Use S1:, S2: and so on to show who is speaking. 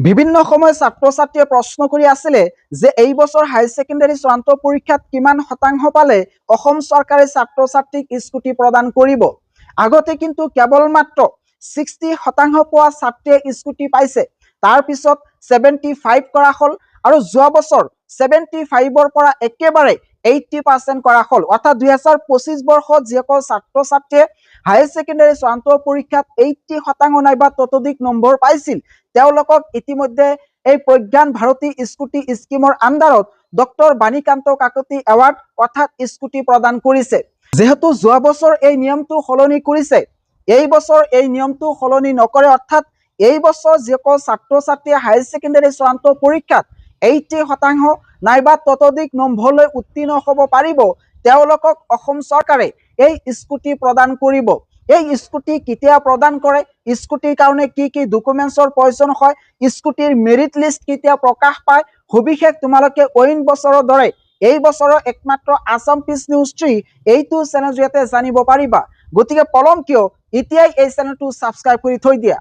S1: বিভিন্ন সময় ছাত্ৰ ছাত্ৰীয়ে প্ৰশ্ন কৰি আছিলে যে এই বছৰ হায়াৰ সেকেন্ডাৰী চূড়ান্ত পৰীক্ষাত কিমান শতাংশ পালে অসম চৰকাৰে ছাত্ৰ ছাত্ৰীক স্কুটি প্ৰদান কৰিব। আগতে কিন্তু কেৱল মাত্ৰ 60% পোৱা ছাত্ৰীয়ে স্কুটি পাইছে। তাৰ পিছত 75 কৰা হল আৰু যোৱা বছৰ 75ৰ পৰা একেবাৰে 80% কৰা হল। অৰ্থাৎ 2025 বৰ্ষত যিসকল ছাত্ৰ ছাত্ৰীয়ে হায়াৰ সেকেন্ডাৰী চূড়ান্ত পৰীক্ষাত 80% নাইবা ততোধিক নম্বৰ পাইছিল তেওঁলোকক ইতিমধ্যে এই প্ৰজ্ঞান ভাৰতী স্কুটি স্কিমৰ আন্ডাৰত ডক্টৰ বাণীকান্ত কাকতি এৱাৰ্ড অৰ্থাৎ স্কুটি প্ৰদান কৰিছে। যেহেতু যোৱা বছৰ এই নিয়মটো সলনি কৰিছে, এই বছৰ এই নিয়মটো সলনি নকৰে। অৰ্থাৎ এই বছৰ যিসকল ছাত্ৰ ছাত্ৰীয়ে হায়াৰ সেকেন্ডাৰী চূড়ান্ত পৰীক্ষাত 80% নাইবা ততোধিক নম্বৰলৈ উত্তীৰ্ণ হ'ব পাৰিব তেওঁলোকক অসম চৰকাৰে এই স্কুটি প্ৰদান কৰিব। এই স্কুটি কেতিয়া প্ৰদান কৰে, স্কুটিৰ কাৰণে কি কি ডকুমেন্টছৰ প্ৰয়োজন হয়, স্কুটিৰ মেৰিট লিষ্ট কেতিয়া প্ৰকাশ পায়, সবিশেষ তোমালোকে অইন বছৰৰ দৰে এই বছৰৰ একমাত্ৰ আসাম পিচ নিউজ 3 এইটো চেনেল জৰিয়তে জানিব পাৰিবা। গতিকে পলম কিয়, এতিয়াই এই চেনেলটো সাবস্ক্ৰাইব কৰি থৈ দিয়া।